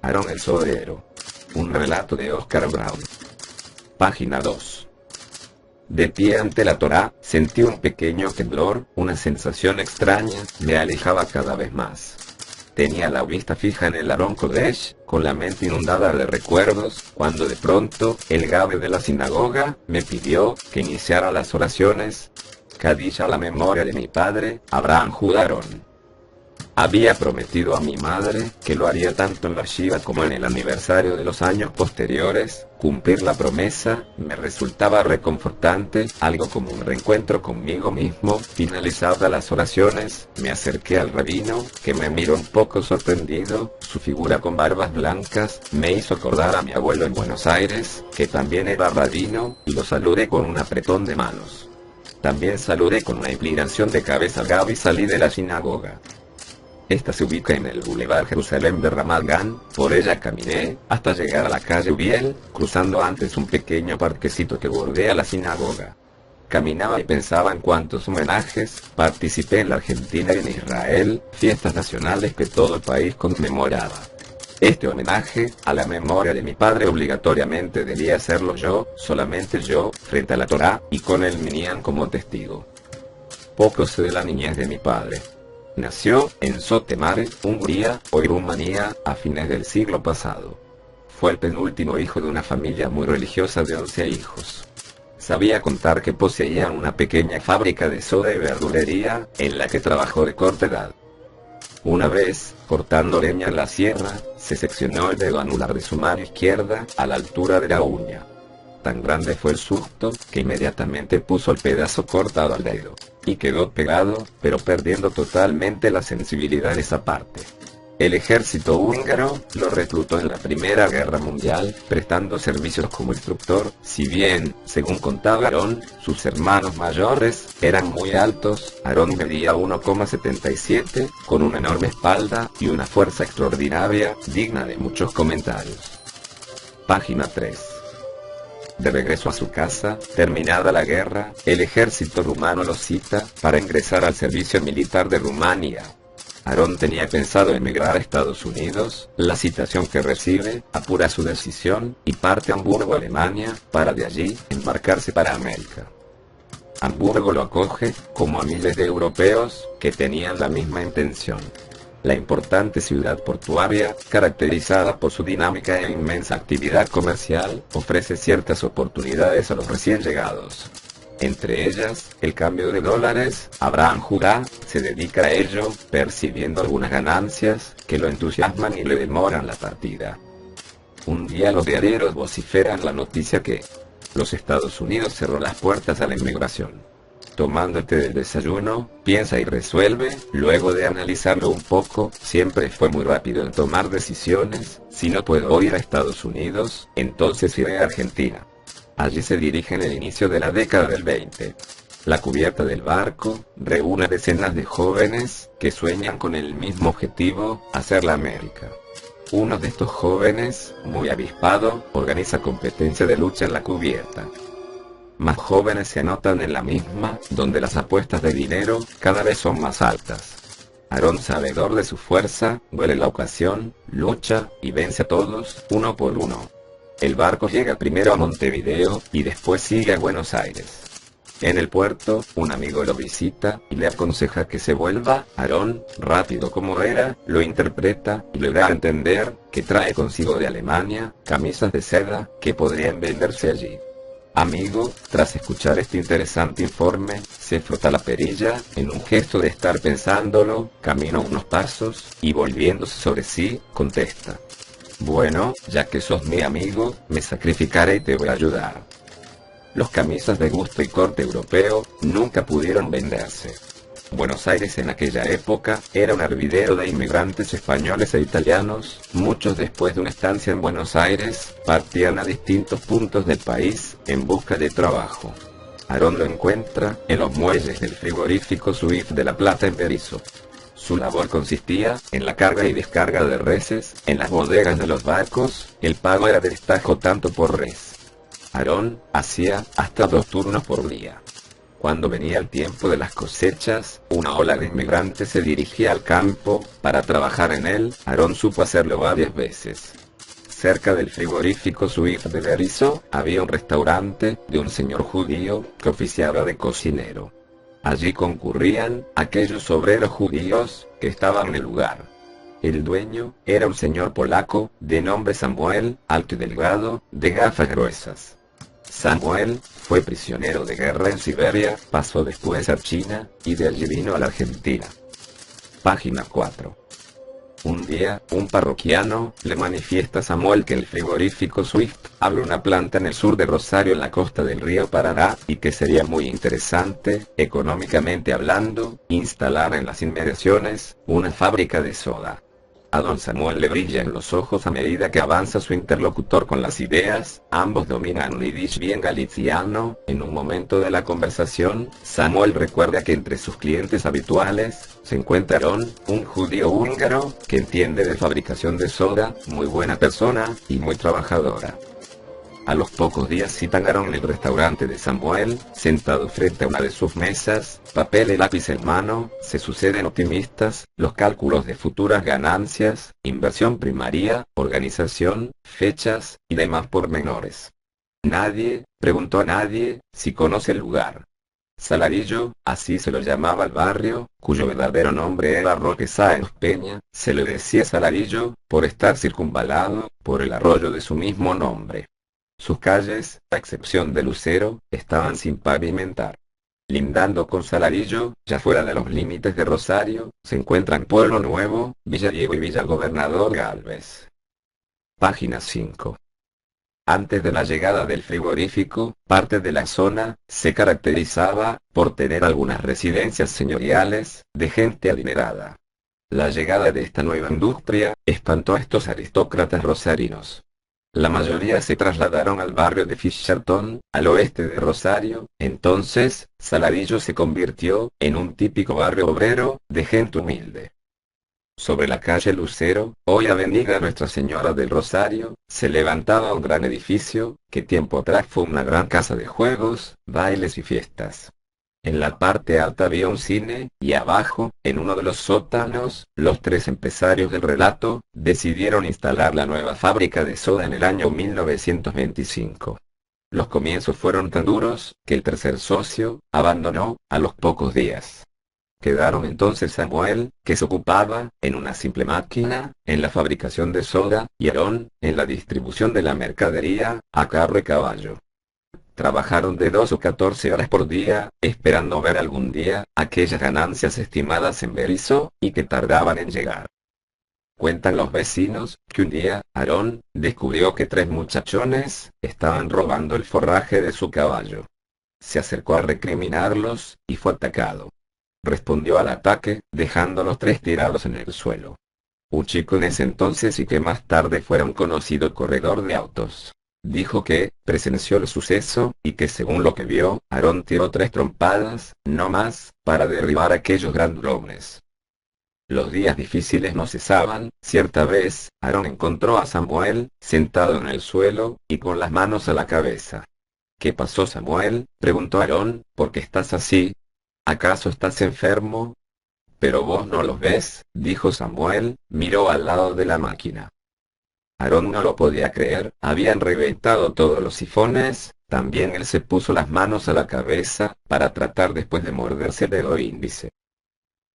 Aarón el Sodero. Un relato de Oscar Brown. Página 2. De pie ante la Torá, sentí un pequeño temblor, una sensación extraña, me alejaba cada vez más. Tenía la vista fija en el Aarón Kodesh, con la mente inundada de recuerdos, cuando de pronto, el gabe de la sinagoga, me pidió que iniciara las oraciones. Kadish a la memoria de mi padre, Abraham Judá Aarón. Había prometido a mi madre que lo haría tanto en la Shiva como en el aniversario de los años posteriores. Cumplir la promesa me resultaba reconfortante, algo como un reencuentro conmigo mismo. Finalizadas las oraciones, me acerqué al rabino, que me miró un poco sorprendido. Su figura con barbas blancas me hizo acordar a mi abuelo en Buenos Aires, que también era rabino, y lo saludé con un apretón de manos. También saludé con una inclinación de cabeza al y salí de la sinagoga. Esta se ubica en el Boulevard Jerusalén de Ramat Gan. Por ella caminé hasta llegar a la calle Ubiel, cruzando antes un pequeño parquecito que bordea la sinagoga. Caminaba y pensaba en cuántos homenajes participé en la Argentina y en Israel, fiestas nacionales que todo el país conmemoraba. Este homenaje a la memoria de mi padre obligatoriamente debía hacerlo yo, solamente yo, frente a la Torá, y con el Minyan como testigo. Poco sé de la niñez de mi padre. Nació en Sotemare, Hungría, hoy Rumanía, a fines del siglo pasado. Fue el penúltimo hijo de una familia muy religiosa de 11 hijos. Sabía contar que poseía una pequeña fábrica de soda y verdulería, en la que trabajó de corta edad. Una vez, cortando leña en la sierra, se seccionó el dedo anular de su mano izquierda, a la altura de la uña. Tan grande fue el susto, que inmediatamente puso el pedazo cortado al dedo, y quedó pegado, pero perdiendo totalmente la sensibilidad de esa parte. El ejército húngaro lo reclutó en la Primera Guerra Mundial, prestando servicios como instructor. Si bien, según contaba Aarón, sus hermanos mayores eran muy altos, Aarón medía 1,77, con una enorme espalda y una fuerza extraordinaria, digna de muchos comentarios. Página 3. De regreso a su casa, terminada la guerra, el ejército rumano lo cita para ingresar al servicio militar de Rumania. Aarón tenía pensado emigrar a Estados Unidos. La citación que recibe apura su decisión y parte a Hamburgo, Alemania, para de allí embarcarse para América. Hamburgo lo acoge, como a miles de europeos que tenían la misma intención. La importante ciudad portuaria, caracterizada por su dinámica e inmensa actividad comercial, ofrece ciertas oportunidades a los recién llegados. Entre ellas, el cambio de dólares. Abraham Judá se dedica a ello, percibiendo algunas ganancias que lo entusiasman y le demoran la partida. Un día los diarios vociferan la noticia que los Estados Unidos cerró las puertas a la inmigración. Tomando el té del desayuno, piensa y resuelve. Luego de analizarlo un poco, siempre fue muy rápido en tomar decisiones. Si no puedo ir a Estados Unidos, entonces iré a Argentina. Allí se dirige en el inicio de la década del 20. La cubierta del barco reúne decenas de jóvenes que sueñan con el mismo objetivo, hacer la América. Uno de estos jóvenes, muy avispado, organiza competencia de lucha en la cubierta. Más jóvenes se anotan en la misma, donde las apuestas de dinero cada vez son más altas. Aarón, sabedor de su fuerza, huele la ocasión, lucha y vence a todos, uno por uno. El barco llega primero a Montevideo y después sigue a Buenos Aires. En el puerto, un amigo lo visita y le aconseja que se vuelva. Aarón, rápido como era, lo interpreta y le da a entender que trae consigo de Alemania camisas de seda que podrían venderse allí. Amigo, tras escuchar este interesante informe, se frota la perilla, en un gesto de estar pensándolo, camina unos pasos, y volviéndose sobre sí, contesta: bueno, ya que sos mi amigo, me sacrificaré y te voy a ayudar. Los camisas de gusto y corte europeo nunca pudieron venderse. Buenos Aires en aquella época era un hervidero de inmigrantes españoles e italianos. Muchos, después de una estancia en Buenos Aires, partían a distintos puntos del país en busca de trabajo. Aarón lo encuentra en los muelles del frigorífico Suif de La Plata en Berisso. Su labor consistía en la carga y descarga de reses en las bodegas de los barcos. El pago era de destajo tanto por res. Aarón hacía hasta 2 turnos por día. Cuando venía el tiempo de las cosechas, una ola de inmigrantes se dirigía al campo para trabajar en él. Aarón supo hacerlo varias veces. Cerca del frigorífico Swift de Berisso, había un restaurante de un señor judío que oficiaba de cocinero. Allí concurrían aquellos obreros judíos que estaban en el lugar. El dueño era un señor polaco, de nombre Samuel, alto y delgado, de gafas gruesas. Samuel fue prisionero de guerra en Siberia, pasó después a China, y de allí vino a la Argentina. Página 4. Un día, un parroquiano le manifiesta a Samuel que el frigorífico Swift abre una planta en el sur de Rosario, en la costa del río Paraná, y que sería muy interesante, económicamente hablando, instalar en las inmediaciones una fábrica de soda. A don Samuel le brillan los ojos a medida que avanza su interlocutor con las ideas. Ambos dominan un yiddish bien galiciano. En un momento de la conversación, Samuel recuerda que entre sus clientes habituales se encuentra Aarón, un judío húngaro que entiende de fabricación de soda, muy buena persona y muy trabajadora. A los pocos días citan a Aarón en el restaurante de Samuel, sentado frente a una de sus mesas, papel y lápiz en mano. Se suceden optimistas los cálculos de futuras ganancias, inversión primaria, organización, fechas y demás pormenores. Nadie preguntó a nadie si conoce el lugar. Salarillo, así se lo llamaba el barrio, cuyo verdadero nombre era Roque Sáenz Peña. Se le decía Salarillo por estar circunvalado por el arroyo de su mismo nombre. Sus calles, a excepción de Lucero, estaban sin pavimentar. Lindando con Salarillo, ya fuera de los límites de Rosario, se encuentran Pueblo Nuevo, Villa Diego y Villa Gobernador Gálvez. Página 5. Antes de la llegada del frigorífico, parte de la zona se caracterizaba por tener algunas residencias señoriales de gente adinerada. La llegada de esta nueva industria espantó a estos aristócratas rosarinos. La mayoría se trasladaron al barrio de Fischerton, al oeste de Rosario. Entonces, Salarillo se convirtió en un típico barrio obrero, de gente humilde. Sobre la calle Lucero, hoy Avenida Nuestra Señora del Rosario, se levantaba un gran edificio, que tiempo atrás fue una gran casa de juegos, bailes y fiestas. En la parte alta había un cine, y abajo, en uno de los sótanos, los tres empresarios del relato decidieron instalar la nueva fábrica de soda en el año 1925. Los comienzos fueron tan duros, que el tercer socio abandonó a los pocos días. Quedaron entonces Samuel, que se ocupaba, en una simple máquina, en la fabricación de soda, y Aarón, en la distribución de la mercadería, a carro y caballo. Trabajaron de 2 o 14 horas por día, esperando ver algún día aquellas ganancias estimadas en Berisso, y que tardaban en llegar. Cuentan los vecinos, que un día, Aarón descubrió que 3 muchachones estaban robando el forraje de su caballo. Se acercó a recriminarlos, y fue atacado. Respondió al ataque, dejando a los 3 tirados en el suelo. Un chico en ese entonces y que más tarde fuera un conocido corredor de autos, dijo que presenció el suceso, y que según lo que vio, Aarón tiró 3 trompadas, no más, para derribar a aquellos grandulones. Los días difíciles no cesaban. Cierta vez, Aarón encontró a Samuel, sentado en el suelo, y con las manos a la cabeza. ¿Qué pasó, Samuel?, preguntó Aarón. ¿Por qué estás así? ¿Acaso estás enfermo? Pero vos no los ves, dijo Samuel. Miró al lado de la máquina. Aarón no lo podía creer, habían reventado todos los sifones. También él se puso las manos a la cabeza, para tratar después de morderse el dedo índice.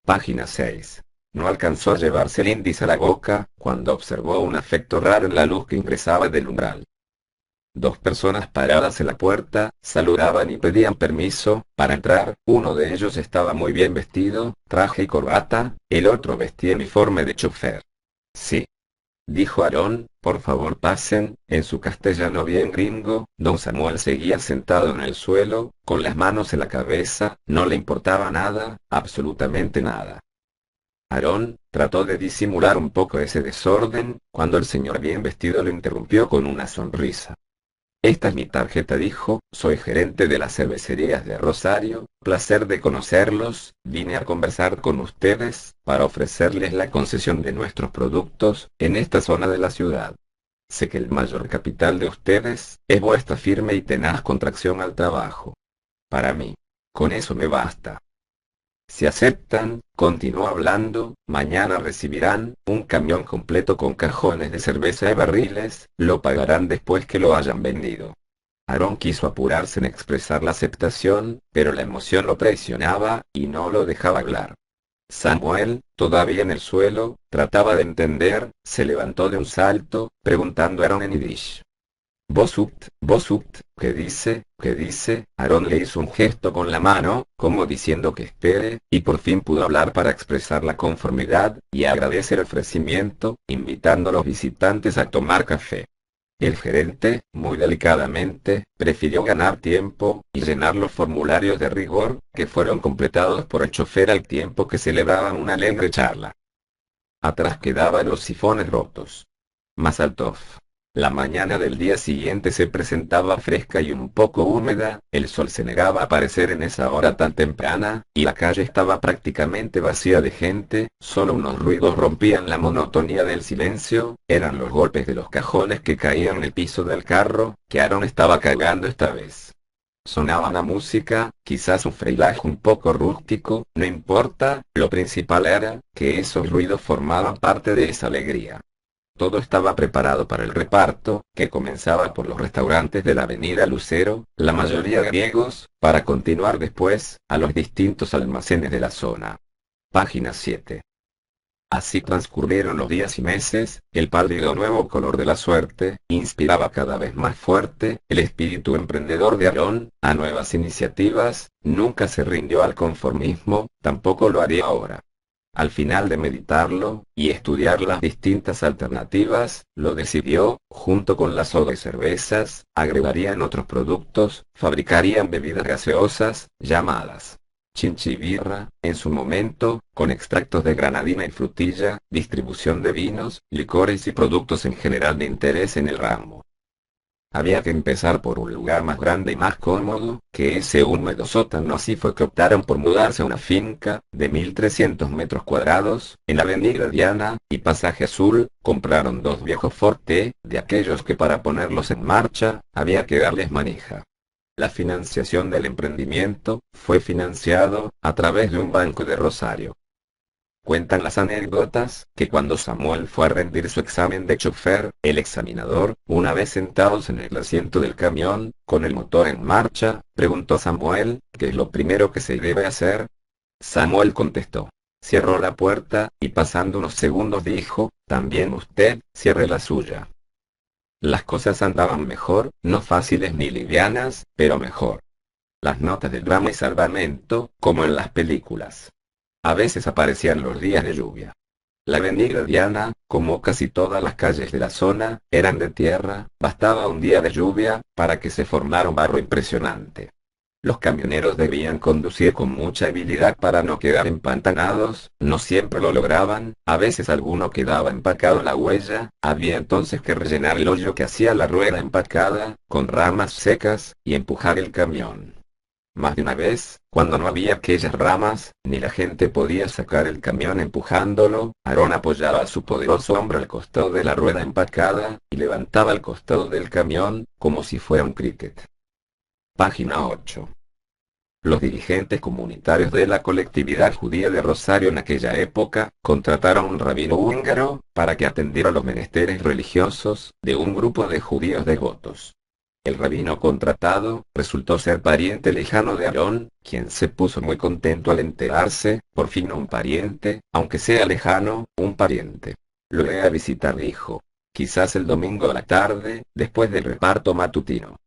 Página 6. No alcanzó a llevarse el índice a la boca, cuando observó un efecto raro en la luz que ingresaba del umbral. 2 personas paradas en la puerta, saludaban y pedían permiso para entrar. Uno de ellos estaba muy bien vestido, traje y corbata, el otro vestía uniforme de chofer. Sí, dijo Aarón, por favor pasen. En su castellano bien gringo, don Samuel seguía sentado en el suelo, con las manos en la cabeza. No le importaba nada, absolutamente nada. Aarón trató de disimular un poco ese desorden, cuando el señor bien vestido lo interrumpió con una sonrisa. Esta es mi tarjeta, dijo. Soy gerente de las cervecerías de Rosario. Placer de conocerlos. Vine a conversar con ustedes, para ofrecerles la concesión de nuestros productos, en esta zona de la ciudad. Sé que el mayor capital de ustedes es vuestra firme y tenaz contracción al trabajo. Para mí, Con eso me basta. Si aceptan, continuó hablando, mañana recibirán un camión completo con cajones de cerveza y barriles, lo pagarán después que lo hayan vendido. Aarón quiso apurarse en expresar la aceptación, pero la emoción lo presionaba, y no lo dejaba hablar. Samuel, todavía en el suelo, trataba de entender, se levantó de un salto, preguntando a Aarón en yiddish. Bosut, ¿qué dice? ¿Qué dice? Aarón le hizo un gesto con la mano, como diciendo que espere, y por fin pudo hablar para expresar la conformidad, y agradecer el ofrecimiento, invitando a los visitantes a tomar café. El gerente, muy delicadamente, prefirió ganar tiempo, y llenar los formularios de rigor, que fueron completados por el chofer al tiempo que celebraban una alegre charla. Atrás quedaban los sifones rotos. Mazaltov. La mañana del día siguiente se presentaba fresca y un poco húmeda, el sol se negaba a aparecer en esa hora tan temprana, y la calle estaba prácticamente vacía de gente, solo unos ruidos rompían la monotonía del silencio, eran los golpes de los cajones que caían en el piso del carro, que Aarón estaba cargando esta vez. Sonaba la música, quizás un freilaje un poco rústico, no importa, lo principal era, que esos ruidos formaban parte de esa alegría. Todo estaba preparado para el reparto, que comenzaba por los restaurantes de la avenida Lucero, la mayoría griegos, para continuar después, a los distintos almacenes de la zona. Página 7. Así transcurrieron los días y meses, el pálido nuevo color de la suerte, inspiraba cada vez más fuerte, el espíritu emprendedor de Aarón, a nuevas iniciativas, nunca se rindió al conformismo, tampoco lo haría ahora. Al final de meditarlo, y estudiar las distintas alternativas, lo decidió, junto con las otras cervezas, agregarían otros productos, fabricarían bebidas gaseosas, llamadas chinchibirra, en su momento, con extractos de granadina y frutilla, distribución de vinos, licores y productos en general de interés en el ramo. Había que empezar por un lugar más grande y más cómodo, que ese húmedo sótano. Así fue que optaron por mudarse a una finca, de 1300 metros cuadrados, en la avenida Diana, y Pasaje Azul, compraron 2 viejos Ford T, de aquellos que para ponerlos en marcha, había que darles manija. La financiación del emprendimiento, fue financiado, a través de un banco de Rosario. Cuentan las anécdotas, que cuando Samuel fue a rendir su examen de chofer, el examinador, una vez sentados en el asiento del camión, con el motor en marcha, preguntó a Samuel, ¿qué es lo primero que se debe hacer? Samuel contestó. Cerró la puerta, y pasando unos segundos dijo, también usted, cierre la suya. Las cosas andaban mejor, no fáciles ni livianas, pero mejor. Las notas de drama y salvamento, como en las películas. A veces aparecían los días de lluvia. La avenida Diana, como casi todas las calles de la zona, eran de tierra, bastaba un día de lluvia, para que se formara un barro impresionante. Los camioneros debían conducir con mucha habilidad para no quedar empantanados, no siempre lo lograban, a veces alguno quedaba empacado en la huella, había entonces que rellenar el hoyo que hacía la rueda empacada, con ramas secas, y empujar el camión. Más de una vez, cuando no había aquellas ramas, ni la gente podía sacar el camión empujándolo, Aarón apoyaba a su poderoso hombro al costado de la rueda empacada, y levantaba el costado del camión, como si fuera un cricket. Página 8. Los dirigentes comunitarios de la colectividad judía de Rosario en aquella época, contrataron a un rabino húngaro, para que atendiera los menesteres religiosos, de un grupo de judíos devotos. El rabino contratado, resultó ser pariente lejano de Aarón, quien se puso muy contento al enterarse, por fin un pariente, aunque sea lejano, un pariente. Lo iré a visitar, dijo. Quizás el domingo a la tarde, después del reparto matutino.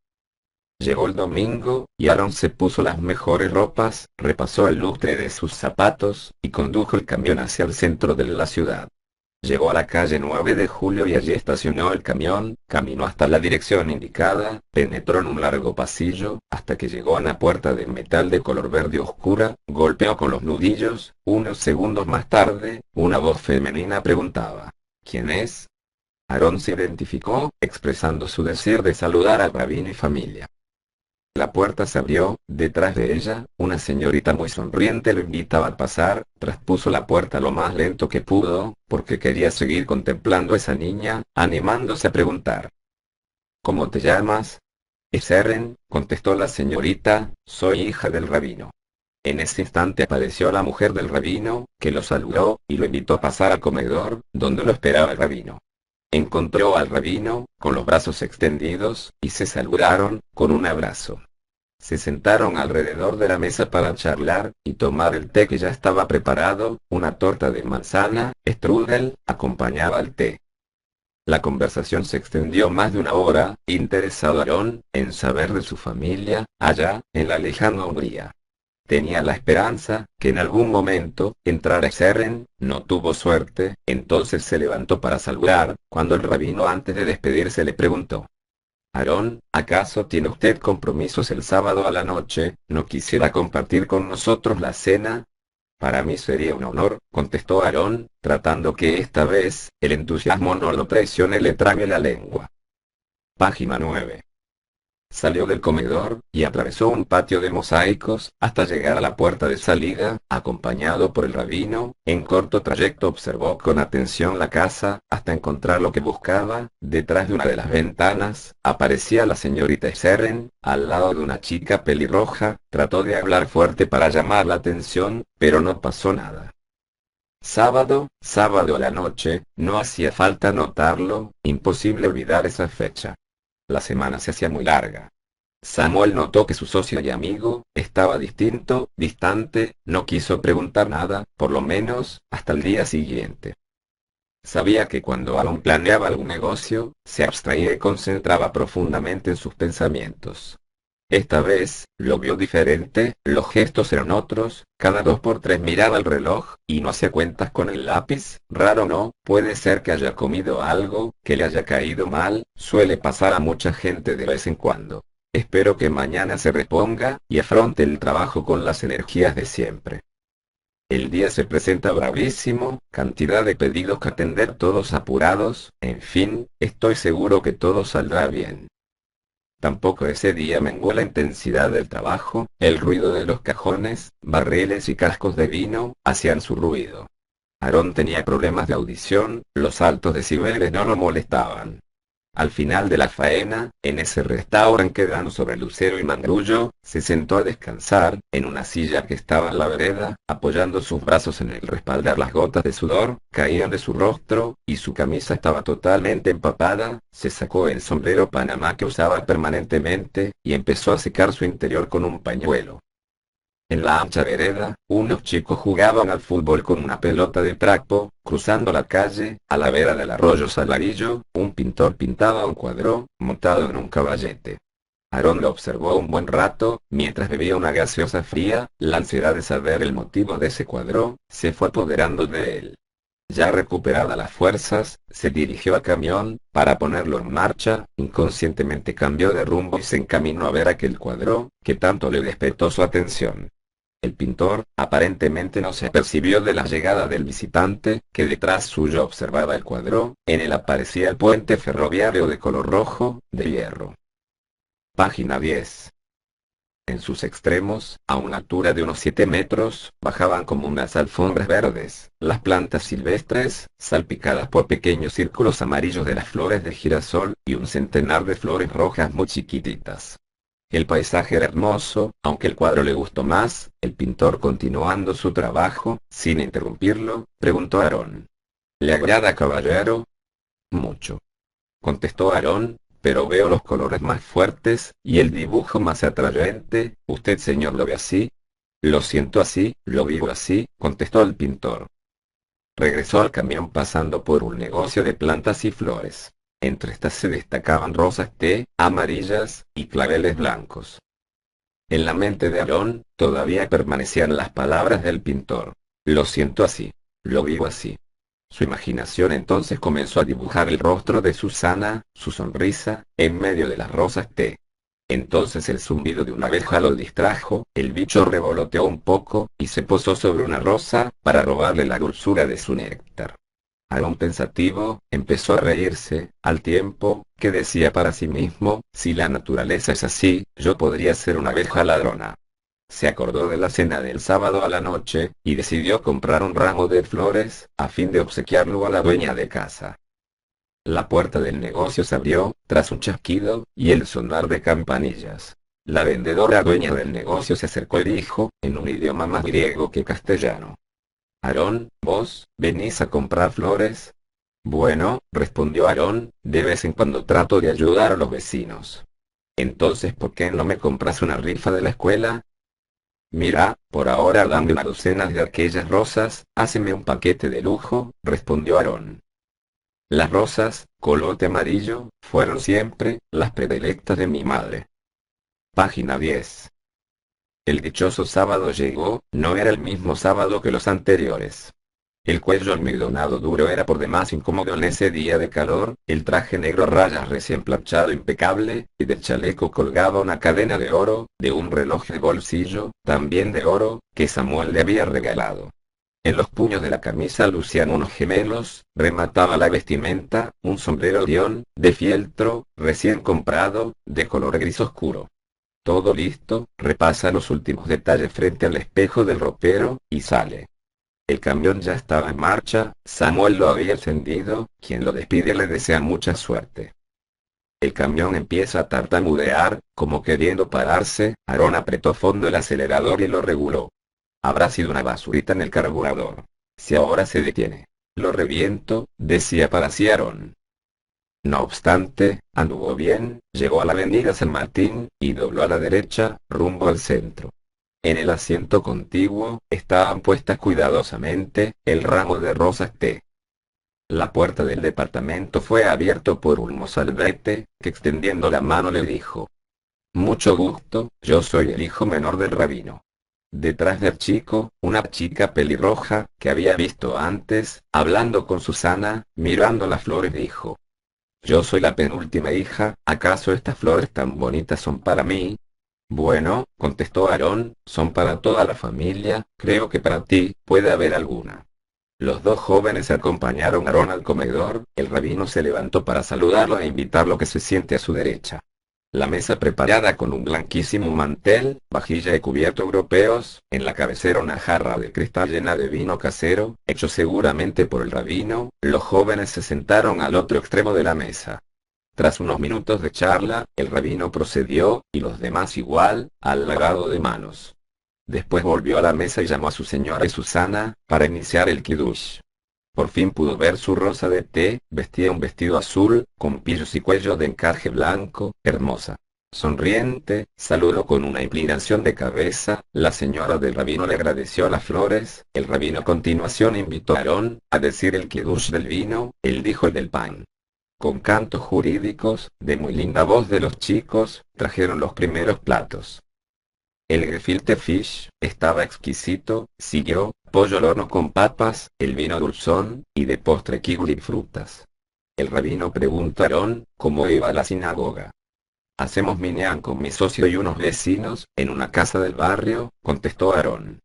Llegó el domingo, y Aarón se puso las mejores ropas, repasó el lustre de sus zapatos, y condujo el camión hacia el centro de la ciudad. Llegó a la calle 9 de Julio y allí estacionó el camión, caminó hasta la dirección indicada, penetró en un largo pasillo, hasta que llegó a una puerta de metal de color verde oscura, golpeó con los nudillos, unos segundos más tarde, una voz femenina preguntaba, ¿quién es? Aarón se identificó, expresando su deseo de saludar al rabino y familia. La puerta se abrió, detrás de ella, una señorita muy sonriente lo invitaba a pasar, traspuso la puerta lo más lento que pudo, porque quería seguir contemplando a esa niña, animándose a preguntar. ¿Cómo te llamas? Seren, contestó la señorita, soy hija del rabino. En ese instante apareció la mujer del rabino, que lo saludó, y lo invitó a pasar al comedor, donde lo esperaba el rabino. Encontró al rabino, con los brazos extendidos, y se saludaron, con un abrazo. Se sentaron alrededor de la mesa para charlar, y tomar el té que ya estaba preparado, una torta de manzana, strudel, acompañaba al té. La conversación se extendió más de una hora, interesado Aarón, en saber de su familia, allá, en la lejana Hungría. Tenía la esperanza, que en algún momento, entrara Seren, no tuvo suerte, entonces se levantó para saludar, cuando el rabino antes de despedirse le preguntó: Aarón, ¿acaso tiene usted compromisos el sábado a la noche? ¿No quisiera compartir con nosotros la cena? Para mí sería un honor, contestó Aarón, tratando que esta vez, el entusiasmo no lo traicione y le trague la lengua. Página 9. Salió del comedor, y atravesó un patio de mosaicos, hasta llegar a la puerta de salida, acompañado por el rabino. En corto trayecto observó con atención la casa, hasta encontrar lo que buscaba. Detrás de una de las ventanas, aparecía la señorita Seren, al lado de una chica pelirroja. Trató de hablar fuerte para llamar la atención, pero no pasó nada. Sábado a la noche, no hacía falta notarlo, imposible olvidar esa fecha. La semana se hacía muy larga. Samuel notó que su socio y amigo estaba distinto, distante, no quiso preguntar nada, por lo menos, hasta el día siguiente. Sabía que cuando Aaron planeaba algún negocio, se abstraía y concentraba profundamente en sus pensamientos. Esta vez, lo vio diferente, los gestos eran otros, cada 2 por 3 miraba el reloj, y no hacía cuentas con el lápiz. Raro no, puede ser que haya comido algo, que le haya caído mal, suele pasar a mucha gente de vez en cuando. Espero que mañana se reponga, y afronte el trabajo con las energías de siempre. El día se presenta bravísimo, cantidad de pedidos que atender todos apurados, en fin, estoy seguro que todo saldrá bien. Tampoco ese día menguó la intensidad del trabajo, el ruido de los cajones, barriles y cascos de vino, hacían su ruido. Aarón tenía problemas de audición, los altos decibeles no lo molestaban. Al final de la faena, en ese restaurante que dan sobre Lucero y Mangrullo, se sentó a descansar, en una silla que estaba en la vereda, apoyando sus brazos en el respaldar. Las gotas de sudor caían de su rostro, y su camisa estaba totalmente empapada. Se sacó el sombrero Panamá que usaba permanentemente, y empezó a secar su interior con un pañuelo. En la ancha vereda, unos chicos jugaban al fútbol con una pelota de trapo. Cruzando la calle, a la vera del arroyo Salarillo, un pintor pintaba un cuadro, montado en un caballete. Aarón lo observó un buen rato, mientras bebía una gaseosa fría. La ansiedad de saber el motivo de ese cuadro, se fue apoderando de él. Ya recuperadas las fuerzas, se dirigió al camión, para ponerlo en marcha. Inconscientemente cambió de rumbo y se encaminó a ver aquel cuadro, que tanto le despertó su atención. El pintor, aparentemente no se apercibió de la llegada del visitante, que detrás suyo observaba el cuadro. En él aparecía el puente ferroviario de color rojo, de hierro. Página 10. En sus extremos, a una altura de unos 7 metros, bajaban como unas alfombras verdes, las plantas silvestres, salpicadas por pequeños círculos amarillos de las flores de girasol, y un centenar de flores rojas muy chiquititas. El paisaje era hermoso, aunque el cuadro le gustó más. El pintor, continuando su trabajo, sin interrumpirlo, preguntó a Aarón: ¿Le agrada, caballero? Mucho, contestó Aarón, pero veo los colores más fuertes, y el dibujo más atrayente. ¿Usted, señor, lo ve así? Lo siento así, lo vivo así, contestó el pintor. Regresó al camión pasando por un negocio de plantas y flores. Entre estas se destacaban rosas té, amarillas, y claveles blancos. En la mente de Aarón, todavía permanecían las palabras del pintor: lo siento así, lo vivo así. Su imaginación entonces comenzó a dibujar el rostro de Susana, su sonrisa, en medio de las rosas té. Entonces el zumbido de una abeja lo distrajo, el bicho revoloteó un poco, y se posó sobre una rosa, para robarle la dulzura de su néctar. Aarón, pensativo, empezó a reírse, al tiempo que decía para sí mismo: si la naturaleza es así, yo podría ser una abeja ladrona. Se acordó de la cena del sábado a la noche, y decidió comprar un ramo de flores, a fin de obsequiarlo a la dueña de casa. La puerta del negocio se abrió, tras un chasquido, y el sonar de campanillas. La vendedora dueña del negocio se acercó y dijo, en un idioma más griego que castellano: Aarón, ¿vos venís a comprar flores? Bueno, respondió Aarón, de vez en cuando trato de ayudar a los vecinos. Entonces, ¿por qué no me compras una rifa de la escuela? Mira, por ahora dame una docena de aquellas rosas, háceme un paquete de lujo, respondió Aarón. Las rosas, color de amarillo, fueron siempre las predilectas de mi madre. Página 10. El dichoso sábado llegó, no era el mismo sábado que los anteriores. El cuello almidonado duro era por demás incómodo en ese día de calor, el traje negro a rayas recién planchado impecable, y del chaleco colgaba una cadena de oro, de un reloj de bolsillo, también de oro, que Samuel le había regalado. En los puños de la camisa lucían unos gemelos, remataba la vestimenta, un sombrero Dion, de fieltro, recién comprado, de color gris oscuro. Todo listo, repasa los últimos detalles frente al espejo del ropero, y sale. El camión ya estaba en marcha, Samuel lo había encendido, quien lo despide le desea mucha suerte. El camión empieza a tartamudear, como queriendo pararse, Aarón apretó fondo el acelerador y lo reguló. Habrá sido una basurita en el carburador. Si ahora se detiene, lo reviento, decía para sí Aarón. No obstante, anduvo bien, llegó a la avenida San Martín, y dobló a la derecha, rumbo al centro. En el asiento contiguo, estaban puestas cuidadosamente, el ramo de rosas T. La puerta del departamento fue abierto por un mozalbete, que extendiendo la mano le dijo: Mucho gusto, yo soy el hijo menor del rabino. Detrás del chico, una chica pelirroja, que había visto antes, hablando con Susana, mirando las flores dijo: Yo soy la penúltima hija, ¿acaso estas flores tan bonitas son para mí? Bueno, contestó Aarón, son para toda la familia, creo que para ti, puede haber alguna. Los dos jóvenes acompañaron a Aarón al comedor, el rabino se levantó para saludarlo e invitarlo a que se siente a su derecha. La mesa preparada con un blanquísimo mantel, vajilla y cubierto europeos, en la cabecera una jarra de cristal llena de vino casero, hecho seguramente por el rabino, los jóvenes se sentaron al otro extremo de la mesa. Tras unos minutos de charla, el rabino procedió, y los demás igual, al lavado de manos. Después volvió a la mesa y llamó a su señora y Susana, para iniciar el kiddush. Por fin pudo ver su rosa de té, vestía un vestido azul, con pillos y cuello de encaje blanco, hermosa. Sonriente, saludó con una inclinación de cabeza, la señora del rabino le agradeció las flores, el rabino a continuación invitó a Aarón, a decir el kiddush del vino, él dijo el del pan. Con cantos jurídicos, de muy linda voz de los chicos, trajeron los primeros platos. El gefilte fish estaba exquisito, siguió, pollo al horno con papas, el vino dulzón, y de postre kigul y frutas. El rabino preguntó a Aarón, ¿cómo iba a la sinagoga? Hacemos minyan con mi socio y unos vecinos, en una casa del barrio, contestó Aarón.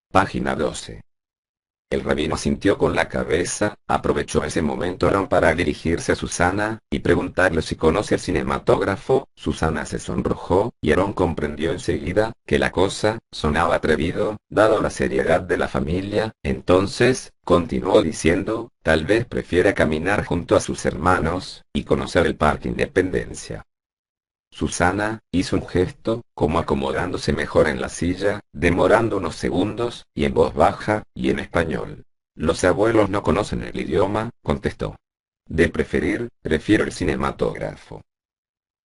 Página 12. El rabino sintió con la cabeza, aprovechó ese momento Aarón para dirigirse a Susana, y preguntarle si conoce el cinematógrafo. Susana se sonrojó, y Aarón comprendió enseguida, que la cosa, sonaba atrevido, dado la seriedad de la familia. Entonces, continuó diciendo, tal vez prefiera caminar junto a sus hermanos, y conocer el Parque Independencia. Susana hizo un gesto, como acomodándose mejor en la silla, demorando unos segundos, y en voz baja, y en español. Los abuelos no conocen el idioma, contestó. De preferir, prefiero el cinematógrafo.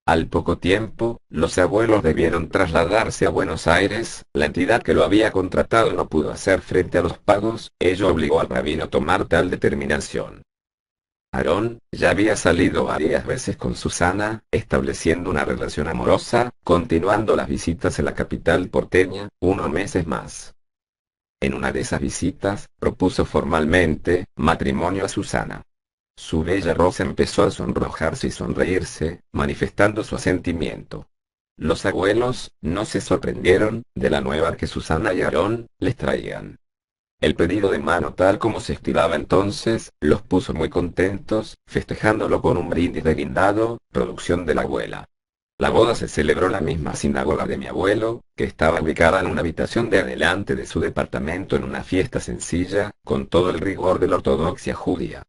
Al poco tiempo, los abuelos debieron trasladarse a Buenos Aires, la entidad que lo había contratado no pudo hacer frente a los pagos, ello obligó al rabino a tomar tal determinación. Aarón, ya había salido varias veces con Susana, estableciendo una relación amorosa, continuando las visitas en la capital porteña, unos meses más. En una de esas visitas, propuso formalmente, matrimonio a Susana. Su bella rosa empezó a sonrojarse y sonreírse, manifestando su asentimiento. Los abuelos, no se sorprendieron, de la nueva que Susana y Aarón, les traían. El pedido de mano tal como se estilaba entonces, los puso muy contentos, festejándolo con un brindis de guindado, producción de la abuela. La boda se celebró en la misma sinagoga de mi abuelo, que estaba ubicada en una habitación de adelante de su departamento en una fiesta sencilla, con todo el rigor de la ortodoxia judía.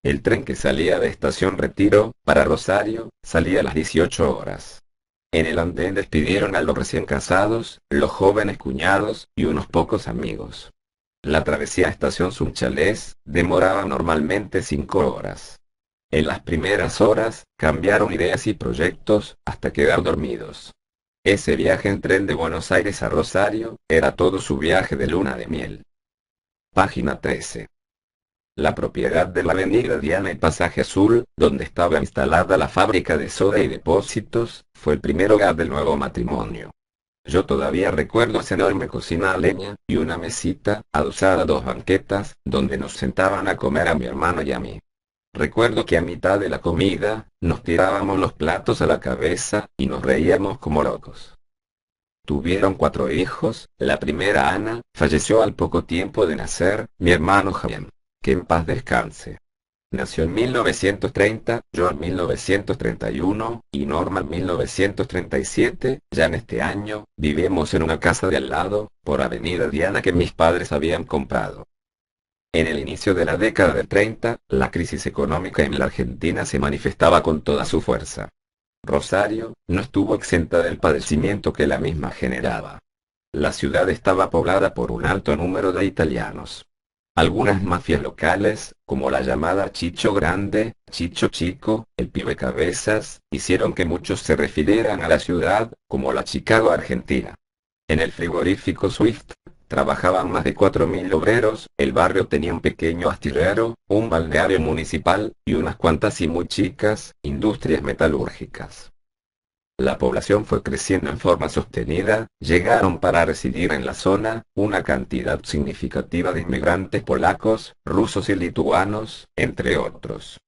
El tren que salía de Estación Retiro, para Rosario, salía a las 18 horas. En el andén despidieron a los recién casados, los jóvenes cuñados, y unos pocos amigos. La travesía a Estación Sunchalés demoraba normalmente 5 horas. En las primeras horas, cambiaron ideas y proyectos, hasta quedar dormidos. Ese viaje en tren de Buenos Aires a Rosario, era todo su viaje de luna de miel. Página 13. La propiedad de la avenida Diana y Pasaje Azul, donde estaba instalada la fábrica de soda y depósitos, fue el primer hogar del nuevo matrimonio. Yo todavía recuerdo esa enorme cocina a leña, y una mesita, adosada a 2 banquetas, donde nos sentaban a comer a mi hermano y a mí. Recuerdo que a mitad de la comida, nos tirábamos los platos a la cabeza, y nos reíamos como locos. Tuvieron 4 hijos, la primera Ana, falleció al poco tiempo de nacer, mi hermano Javier, que en paz descanse. Nació en 1930, yo en 1931, y Norma en 1937, ya en este año, vivimos en una casa de al lado, por Avenida Diana que mis padres habían comprado. En el inicio de la década del 30, la crisis económica en la Argentina se manifestaba con toda su fuerza. Rosario, no estuvo exenta del padecimiento que la misma generaba. La ciudad estaba poblada por un alto número de italianos. Algunas mafias locales, como la llamada Chicho Grande, Chicho Chico, el Pibe Cabezas, hicieron que muchos se refirieran a la ciudad como la Chicago Argentina. En el frigorífico Swift, trabajaban más de 4.000 obreros, el barrio tenía un pequeño astillero, un balneario municipal, y unas cuantas y muy chicas, industrias metalúrgicas. La población fue creciendo en forma sostenida, llegaron para residir en la zona, una cantidad significativa de inmigrantes polacos, rusos y lituanos, entre otros.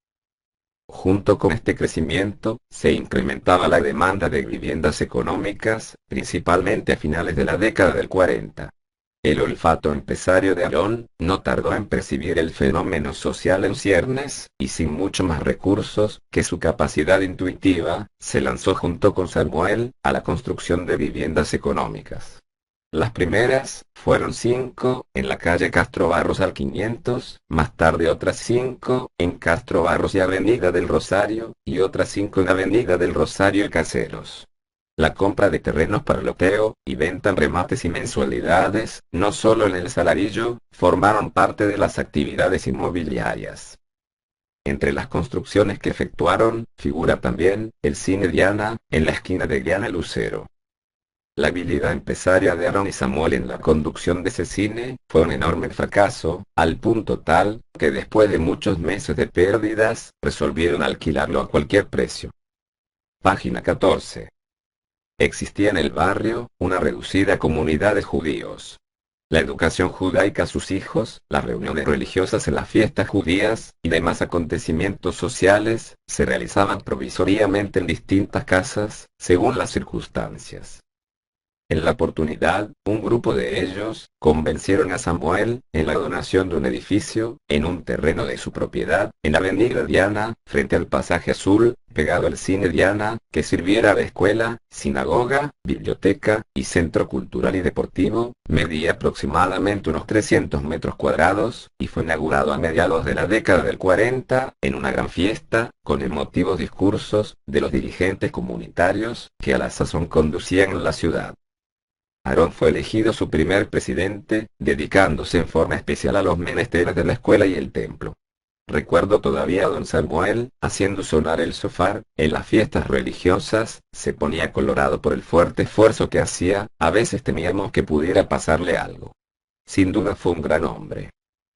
Junto con este crecimiento, se incrementaba la demanda de viviendas económicas, principalmente a finales de la década del 40. El olfato empresario de Aarón no tardó en percibir el fenómeno social en ciernes, y sin mucho más recursos que su capacidad intuitiva, se lanzó junto con Samuel a la construcción de viviendas económicas. Las primeras fueron 5 en la calle Castro Barros al 500, más tarde otras 5 en Castro Barros y Avenida del Rosario, y otras 5 en Avenida del Rosario y Caseros. La compra de terrenos para loteo, y venta en remates y mensualidades, no solo en el Salarillo, formaron parte de las actividades inmobiliarias. Entre las construcciones que efectuaron, figura también, el Cine Diana, en la esquina de Diana y Lucero. La habilidad empresaria de Aarón y Samuel en la conducción de ese cine, fue un enorme fracaso, al punto tal, que después de muchos meses de pérdidas, resolvieron alquilarlo a cualquier precio. Página 14. Existía en el barrio, una reducida comunidad de judíos. La educación judaica a sus hijos, las reuniones religiosas en las fiestas judías, y demás acontecimientos sociales, se realizaban provisoriamente en distintas casas, según las circunstancias. En la oportunidad, un grupo de ellos, convencieron a Samuel, en la donación de un edificio, en un terreno de su propiedad, en Avenida Diana, frente al Pasaje Azul, pegado al Cine Diana, que sirviera de escuela, sinagoga, biblioteca, y centro cultural y deportivo, medía aproximadamente unos 300 metros cuadrados, y fue inaugurado a mediados de la década del 40, en una gran fiesta, con emotivos discursos, de los dirigentes comunitarios, que a la sazón conducían la ciudad. Aarón fue elegido su primer presidente, dedicándose en forma especial a los menesteres de la escuela y el templo. Recuerdo todavía a don Samuel, haciendo sonar el shofar, en las fiestas religiosas, se ponía colorado por el fuerte esfuerzo que hacía, a veces temíamos que pudiera pasarle algo. Sin duda fue un gran hombre.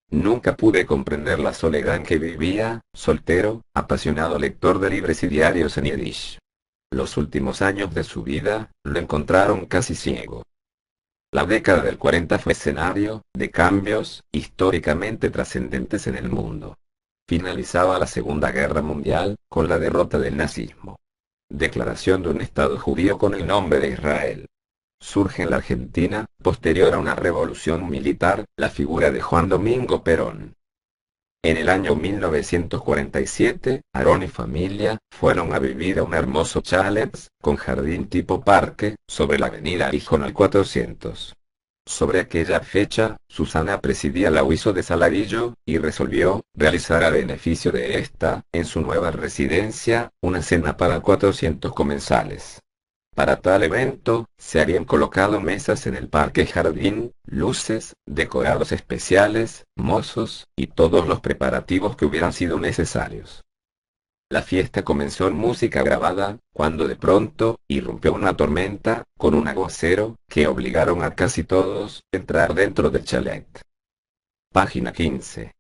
Nunca pude comprender la soledad en que vivía, soltero, apasionado lector de libros y diarios en yiddish. Los últimos años de su vida, lo encontraron casi ciego. La década del 40 fue escenario de cambios históricamente trascendentes en el mundo. Finalizaba la Segunda Guerra Mundial, con la derrota del nazismo. Declaración de un Estado judío con el nombre de Israel. Surge en la Argentina, posterior a una revolución militar, la figura de Juan Domingo Perón. En el año 1947, Aarón y familia fueron a vivir a un hermoso chalet, con jardín tipo parque, sobre la avenida Gijón al 400. Sobre aquella fecha, Susana presidía la UISO de Saladillo, y resolvió realizar a beneficio de esta, en su nueva residencia, una cena para 400 comensales. Para tal evento, se habían colocado mesas en el parque jardín, luces, decorados especiales, mozos, y todos los preparativos que hubieran sido necesarios. La fiesta comenzó en música grabada, cuando de pronto, irrumpió una tormenta, con un aguacero, que obligaron a casi todos a entrar dentro del chalet. Página 15.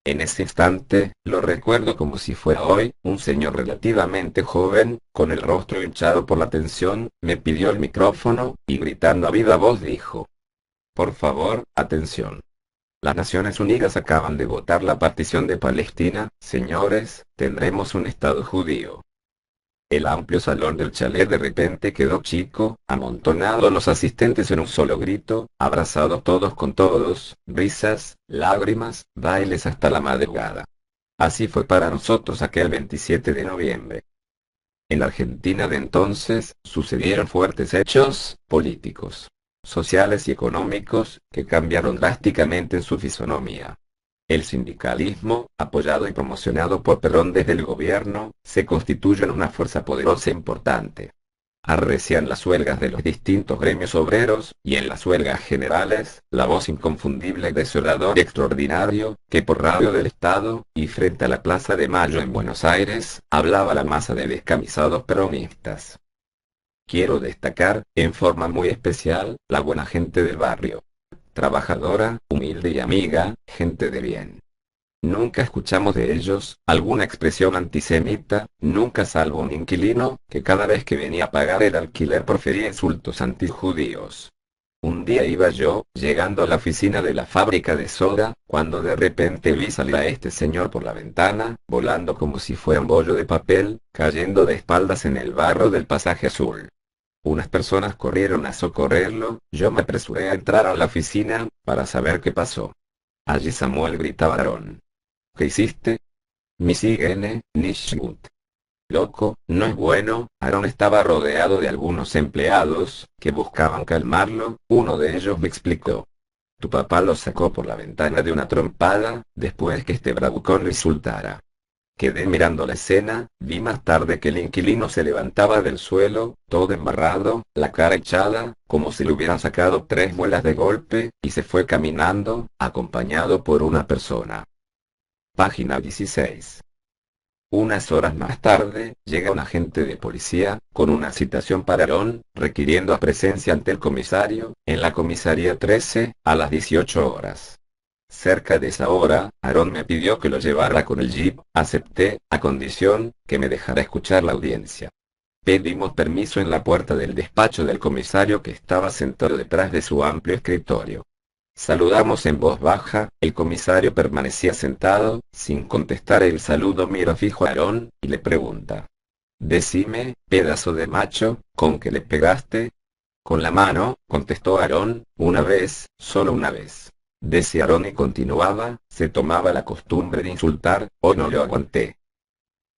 En ese instante, lo recuerdo como si fuera hoy, un señor relativamente joven, con el rostro hinchado por la tensión, me pidió el micrófono, y gritando a viva voz dijo: por favor, atención. Las Naciones Unidas acaban de votar la partición de Palestina, señores, tendremos un Estado judío. El amplio salón del chalet de repente quedó chico, amontonados los asistentes en un solo grito, abrazados todos con todos, risas, lágrimas, bailes hasta la madrugada. Así fue para nosotros aquel 27 de noviembre. En la Argentina de entonces, sucedieron fuertes hechos políticos, sociales y económicos, que cambiaron drásticamente en su fisonomía. El sindicalismo, apoyado y promocionado por Perón desde el gobierno, se constituye en una fuerza poderosa e importante. Arrecian las huelgas de los distintos gremios obreros, y en las huelgas generales, la voz inconfundible de ese orador extraordinario, que por radio del Estado, y frente a la Plaza de Mayo en Buenos Aires, hablaba a la masa de descamisados peronistas. Quiero destacar, en forma muy especial, la buena gente del barrio. Trabajadora, humilde y amiga, gente de bien. Nunca escuchamos de ellos alguna expresión antisemita, nunca salvo un inquilino, que cada vez que venía a pagar el alquiler profería insultos antijudíos. Un día iba yo, llegando a la oficina de la fábrica de soda, cuando de repente vi salir a este señor por la ventana, volando como si fuera un bollo de papel, cayendo de espaldas en el barro del pasaje azul. Unas personas corrieron a socorrerlo, yo me apresuré a entrar a la oficina, para saber qué pasó. Allí Samuel gritaba a Aarón. ¿Qué hiciste? Misigene, Nishmut. Loco, no es bueno. Aarón estaba rodeado de algunos empleados, que buscaban calmarlo, uno de ellos me explicó. Tu papá lo sacó por la ventana de una trompada, después que este bravucón lo insultara. Quedé mirando la escena, vi más tarde que el inquilino se levantaba del suelo, todo embarrado, la cara echada, como si le hubieran sacado 3 muelas de golpe, y se fue caminando, acompañado por una persona. Página 16. Unas horas más tarde, llega un agente de policía, con una citación para Aarón, requiriendo a presencia ante el comisario, en la comisaría 13, a las 18 horas. Cerca de esa hora, Aarón me pidió que lo llevara con el jeep, acepté, a condición, que me dejara escuchar la audiencia. Pedimos permiso en la puerta del despacho del comisario que estaba sentado detrás de su amplio escritorio. Saludamos en voz baja, el comisario permanecía sentado, sin contestar el saludo mira fijo a Aarón, y le pregunta. Decime, pedazo de macho, ¿con qué le pegaste? Con la mano, contestó Aarón, una vez, solo una vez. Decía Aarón y continuaba, se tomaba la costumbre de insultar, hoy no lo aguanté.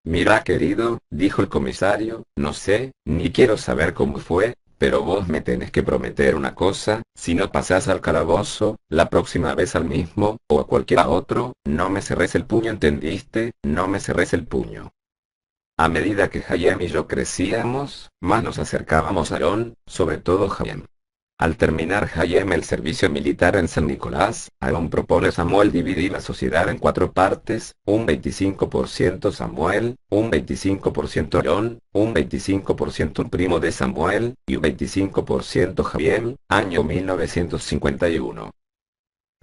Mira querido, dijo el comisario, no sé, ni quiero saber cómo fue, pero vos me tenés que prometer una cosa, si no pasás al calabozo, la próxima vez al mismo, o a cualquiera otro, no me cerres el puño, ¿entendiste? No me cerres el puño. A medida que Hayem y yo crecíamos, más nos acercábamos a Aarón, sobre todo Hayem. Al terminar Hayem el servicio militar en San Nicolás, Aarón propone a Samuel dividir la sociedad en 4 partes, un 25% Samuel, un 25% Aarón, un 25% un primo de Samuel, y un 25% Hayem, año 1951.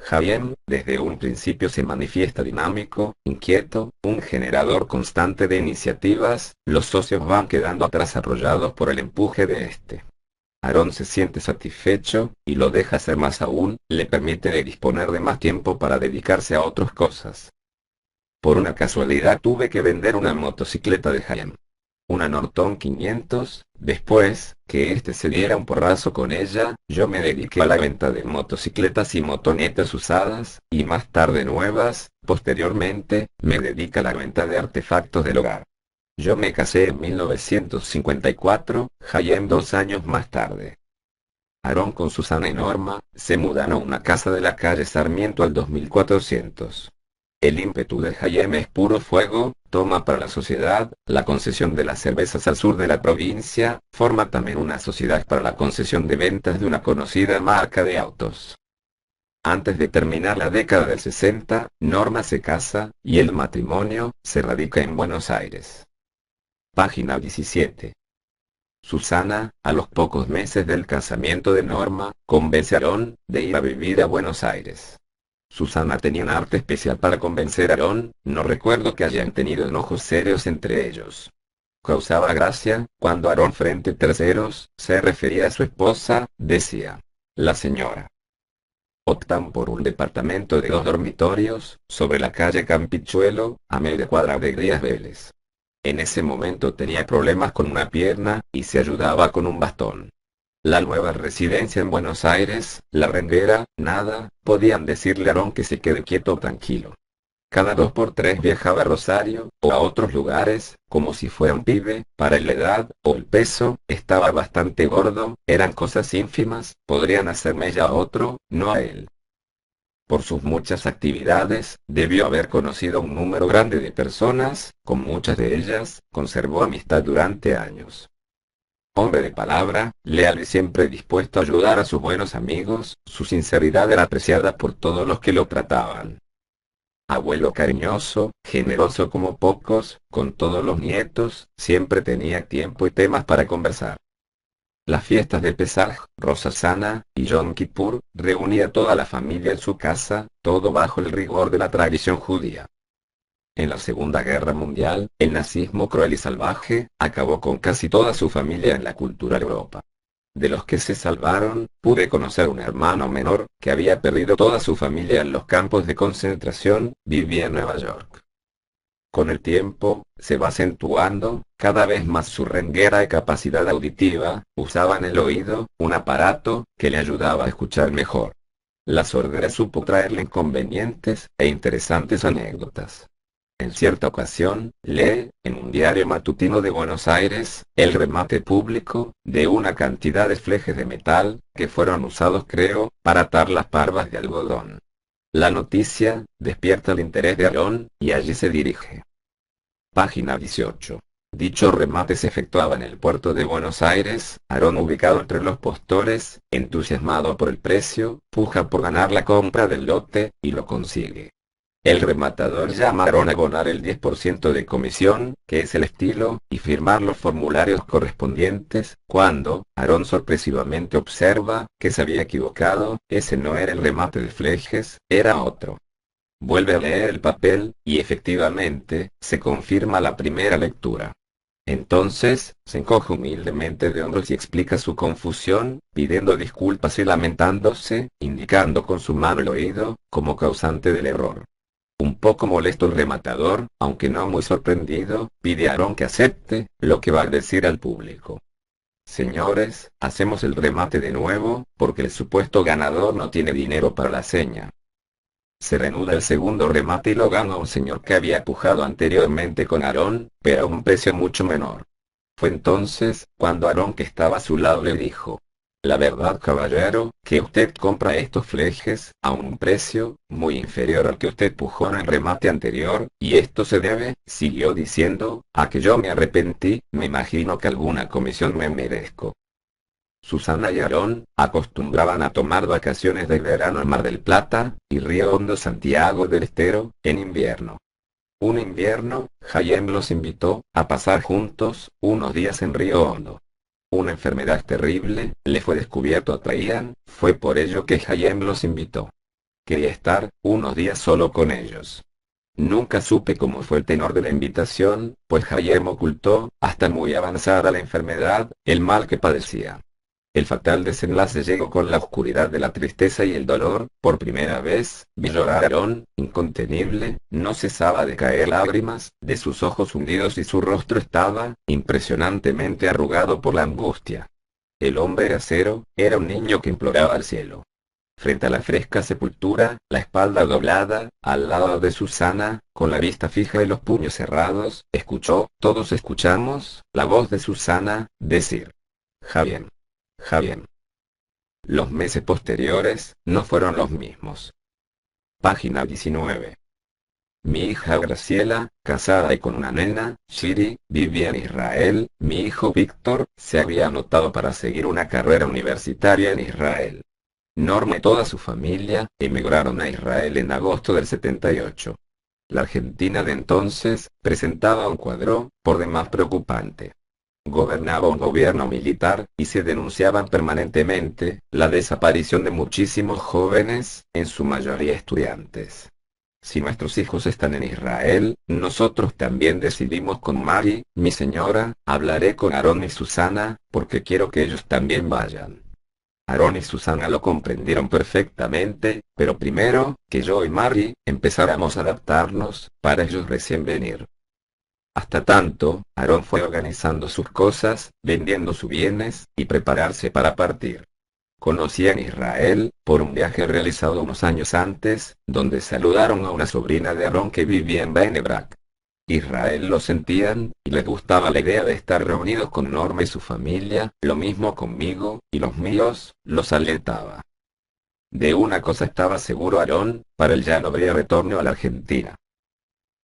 Hayem, desde un principio se manifiesta dinámico, inquieto, un generador constante de iniciativas, los socios van quedando atrás arrollados por el empuje de este. Aarón se siente satisfecho, y lo deja hacer más aún, le permite disponer de más tiempo para dedicarse a otras cosas. Por una casualidad tuve que vender una motocicleta de Hayem. Una Norton 500, después, que este se diera un porrazo con ella, yo me dediqué a la venta de motocicletas y motonetas usadas, y más tarde nuevas, posteriormente, me dediqué a la venta de artefactos del hogar. Yo me casé en 1954, Hayem 2 años más tarde. Aarón con Susana y Norma, se mudan a una casa de la calle Sarmiento al 2400. El ímpetu de Jaime es puro fuego, toma para la sociedad, la concesión de las cervezas al sur de la provincia, forma también una sociedad para la concesión de ventas de una conocida marca de autos. Antes de terminar la década del 60, Norma se casa, y el matrimonio, se radica en Buenos Aires. Página 17. Susana, a los pocos meses del casamiento de Norma, convence a Aarón de ir a vivir a Buenos Aires. Susana tenía un arte especial para convencer a Aarón, no recuerdo que hayan tenido enojos serios entre ellos. Causaba gracia, cuando Aarón frente a terceros, se refería a su esposa, decía: la señora. Optan por un departamento de 2 dormitorios, sobre la calle Campichuelo, a media cuadra de Díaz Vélez. En ese momento tenía problemas con una pierna, y se ayudaba con un bastón. La nueva residencia en Buenos Aires, la renguera, nada, podían decirle a Aarón que se quede quieto o tranquilo. Cada 2 por 3 viajaba a Rosario, o a otros lugares, como si fuera un pibe, para la edad, o el peso, estaba bastante gordo, eran cosas ínfimas, podrían hacer mella a otro, no a él. Por sus muchas actividades, debió haber conocido un número grande de personas, con muchas de ellas, conservó amistad durante años. Hombre de palabra, leal y siempre dispuesto a ayudar a sus buenos amigos, su sinceridad era apreciada por todos los que lo trataban. Abuelo cariñoso, generoso como pocos, con todos los nietos, siempre tenía tiempo y temas para conversar. Las fiestas de Pesaj, Rosh Hashanah y Yom Kippur, reunía a toda la familia en su casa, todo bajo el rigor de la tradición judía. En la Segunda Guerra Mundial, el nazismo cruel y salvaje, acabó con casi toda su familia en la cultural Europa. De los que se salvaron, pude conocer un hermano menor, que había perdido toda su familia en los campos de concentración, vivía en Nueva York. Con el tiempo, se va acentuando, cada vez más su renguera y capacidad auditiva, usaba en el oído, un aparato, que le ayudaba a escuchar mejor. La sordera supo traerle inconvenientes, e interesantes anécdotas. En cierta ocasión, lee, en un diario matutino de Buenos Aires, el remate público, de una cantidad de flejes de metal, que fueron usados creo, para atar las parvas de algodón. La noticia, despierta el interés de Aarón, y allí se dirige. Página 18. Dicho remate se efectuaba en el puerto de Buenos Aires, Aarón ubicado entre los postores, entusiasmado por el precio, puja por ganar la compra del lote, y lo consigue. El rematador llama a Aarón a abonar el 10% de comisión, que es el estilo, y firmar los formularios correspondientes, cuando, Aarón sorpresivamente observa, que se había equivocado, ese no era el remate de flejes, era otro. Vuelve a leer el papel, y efectivamente, se confirma la primera lectura. Entonces, se encoge humildemente de hombros y explica su confusión, pidiendo disculpas y lamentándose, indicando con su mano el oído, como causante del error. Un poco molesto el rematador, aunque no muy sorprendido, pide a Aarón que acepte, lo que va a decir al público. Señores, hacemos el remate de nuevo, porque el supuesto ganador no tiene dinero para la seña. Se reanuda el segundo remate y lo gana un señor que había pujado anteriormente con Aarón, pero a un precio mucho menor. Fue entonces, cuando Aarón, que estaba a su lado, le dijo: la verdad, caballero, que usted compra estos flejes, a un precio, muy inferior al que usted pujó en el remate anterior, y esto se debe, siguió diciendo, a que yo me arrepentí, me imagino que alguna comisión me merezco. Susana y Aarón, acostumbraban a tomar vacaciones de verano en Mar del Plata, y Río Hondo Santiago del Estero, en invierno. Un invierno, Jaime los invitó, a pasar juntos, unos días en Río Hondo. Una enfermedad terrible, le fue descubierto a Traían, fue por ello que Jaime los invitó. Quería estar, unos días solo con ellos. Nunca supe cómo fue el tenor de la invitación, pues Jaime ocultó, hasta muy avanzada la enfermedad, el mal que padecía. El fatal desenlace llegó con la oscuridad de la tristeza y el dolor, por primera vez, vi llorar a Aarón, incontenible, no cesaba de caer lágrimas, de sus ojos hundidos y su rostro estaba, impresionantemente arrugado por la angustia. El hombre de acero, era un niño que imploraba al cielo. Frente a la fresca sepultura, la espalda doblada, al lado de Susana, con la vista fija y los puños cerrados, escuchó, todos escuchamos, la voz de Susana, decir: Javier. Javier. Los meses posteriores no fueron los mismos. Página 19. Mi hija Graciela, casada y con una nena, Shiri, vivía en Israel. Mi hijo Víctor se había anotado para seguir una carrera universitaria en Israel. Norma y toda su familia emigraron a Israel en agosto del 78. La Argentina de entonces presentaba un cuadro por demás preocupante. Gobernaba un gobierno militar, y se denunciaban permanentemente la desaparición de muchísimos jóvenes, en su mayoría estudiantes. Si nuestros hijos están en Israel, nosotros también decidimos con Mari, mi señora, hablaré con Aarón y Susana, porque quiero que ellos también vayan. Aarón y Susana lo comprendieron perfectamente, pero primero, que yo y Mari, empezáramos a adaptarnos, para ellos recién venir. Hasta tanto, Aarón fue organizando sus cosas, vendiendo sus bienes, y prepararse para partir. Conocían Israel, por un viaje realizado unos años antes, donde saludaron a una sobrina de Aarón que vivía en Bnei Brak. Israel lo sentían, y les gustaba la idea de estar reunidos con Norma y su familia, lo mismo conmigo, y los míos, los alentaba. De una cosa estaba seguro Aarón, para él ya no habría retorno a la Argentina.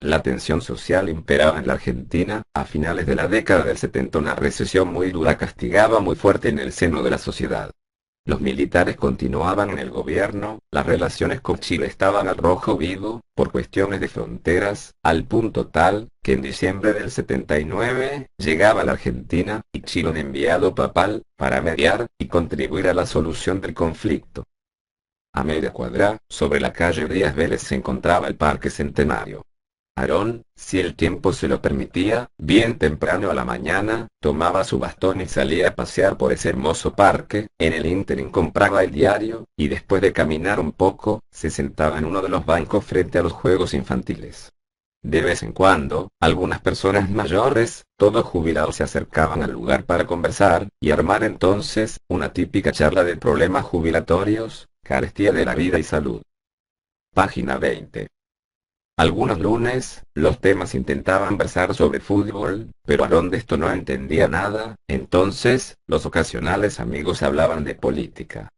La tensión social imperaba en la Argentina. A finales de la década del 70 una recesión muy dura castigaba muy fuerte en el seno de la sociedad. Los militares continuaban en el gobierno, las relaciones con Chile estaban al rojo vivo, por cuestiones de fronteras, al punto tal, que en diciembre del 79, llegaba a la Argentina, y Chile un enviado papal, para mediar, y contribuir a la solución del conflicto. A media cuadra, sobre la calle Díaz Vélez se encontraba el Parque Centenario. Aarón, si el tiempo se lo permitía, bien temprano a la mañana, tomaba su bastón y salía a pasear por ese hermoso parque. En el ínterin compraba el diario, y después de caminar un poco, se sentaba en uno de los bancos frente a los juegos infantiles. De vez en cuando, algunas personas mayores, todos jubilados, se acercaban al lugar para conversar, y armar entonces, una típica charla de problemas jubilatorios, carestía de la vida y salud. Página 20. Algunos lunes, los temas intentaban versar sobre fútbol, pero Aarón de esto no entendía nada. Entonces, los ocasionales amigos hablaban de política.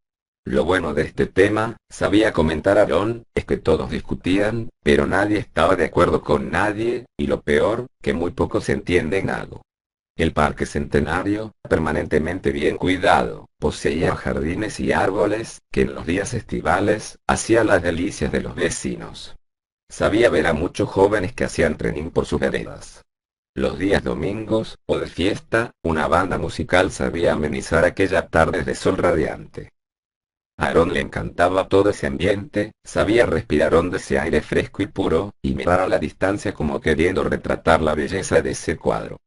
Lo bueno de este tema, sabía comentar Aarón, es que todos discutían, pero nadie estaba de acuerdo con nadie, y lo peor, que muy pocos se entienden algo. El Parque Centenario, permanentemente bien cuidado, poseía jardines y árboles, que en los días estivales, hacían las delicias de los vecinos. Sabía ver a muchos jóvenes que hacían trekking por sus veredas. Los días domingos, o de fiesta, una banda musical sabía amenizar aquellas tardes de sol radiante. A Aarón le encantaba todo ese ambiente, sabía respirar hondo ese aire fresco y puro, y mirar a la distancia como queriendo retratar la belleza de ese cuadro.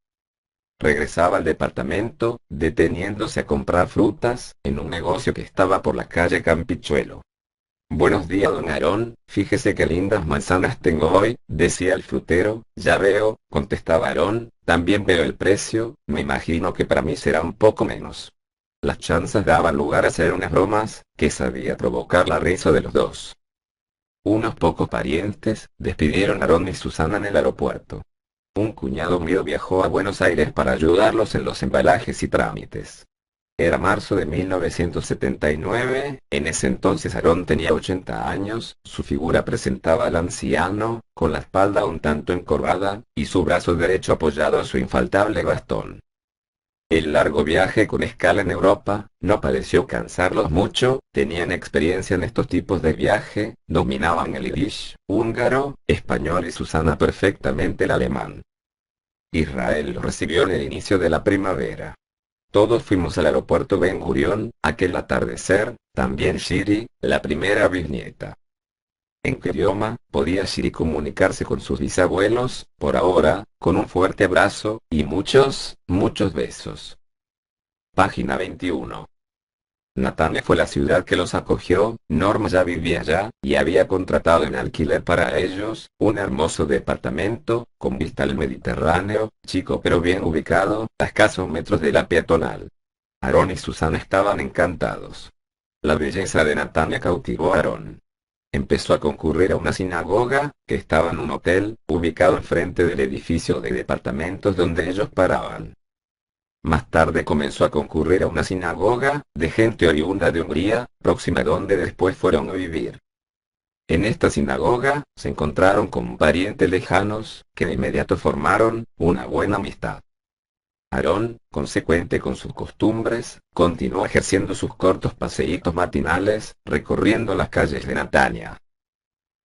Regresaba al departamento, deteniéndose a comprar frutas, en un negocio que estaba por la calle Campichuelo. Buenos días, don Aarón, fíjese qué lindas manzanas tengo hoy, decía el frutero. Ya veo, contestaba Aarón, también veo el precio, me imagino que para mí será un poco menos. Las chanzas daban lugar a hacer unas bromas, que sabía provocar la risa de los dos. Unos pocos parientes, despidieron a Aarón y Susana en el aeropuerto. Un cuñado mío viajó a Buenos Aires para ayudarlos en los embalajes y trámites. Era marzo de 1979, en ese entonces Aarón tenía 80 años, su figura presentaba al anciano, con la espalda un tanto encorvada, y su brazo derecho apoyado a su infaltable bastón. El largo viaje con escala en Europa, no pareció cansarlos mucho, tenían experiencia en estos tipos de viaje, dominaban el yiddish, húngaro, español y Susana perfectamente el alemán. Israel los recibió en el inicio de la primavera. Todos fuimos al aeropuerto Ben Gurión, aquel atardecer, también Shiri, la primera bisnieta. ¿En qué idioma podía Shiri comunicarse con sus bisabuelos? Por ahora, con un fuerte abrazo, y muchos, muchos besos. Página 21. Natania fue la ciudad que los acogió. Norma ya vivía allá, y había contratado en alquiler para ellos, un hermoso departamento, con vista al Mediterráneo, chico pero bien ubicado, a escasos metros de la peatonal. Aarón y Susana estaban encantados. La belleza de Natania cautivó a Aarón. Empezó a concurrir a una sinagoga, que estaba en un hotel, ubicado enfrente del edificio de departamentos donde ellos paraban. Más tarde comenzó a concurrir a una sinagoga, de gente oriunda de Hungría, próxima a donde después fueron a vivir. En esta sinagoga, se encontraron con parientes lejanos, que de inmediato formaron una buena amistad. Aarón, consecuente con sus costumbres, continuó ejerciendo sus cortos paseítos matinales, recorriendo las calles de Natania.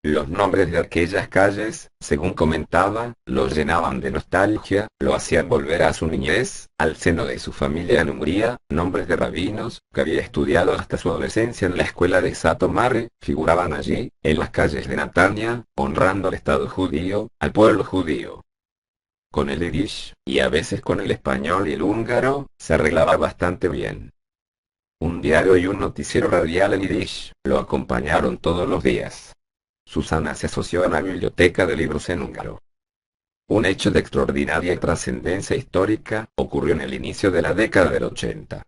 Los nombres de aquellas calles, según comentaba, lo llenaban de nostalgia, lo hacían volver a su niñez, al seno de su familia en Hungría, nombres de rabinos, que había estudiado hasta su adolescencia en la escuela de Satu-Mare, figuraban allí, en las calles de Natania, honrando al Estado judío, al pueblo judío. Con el yiddish, y a veces con el español y el húngaro, se arreglaba bastante bien. Un diario y un noticiero radial en yiddish, lo acompañaron todos los días. Susana se asoció a la biblioteca de libros en húngaro. Un hecho de extraordinaria trascendencia histórica ocurrió en el inicio de la década del 80.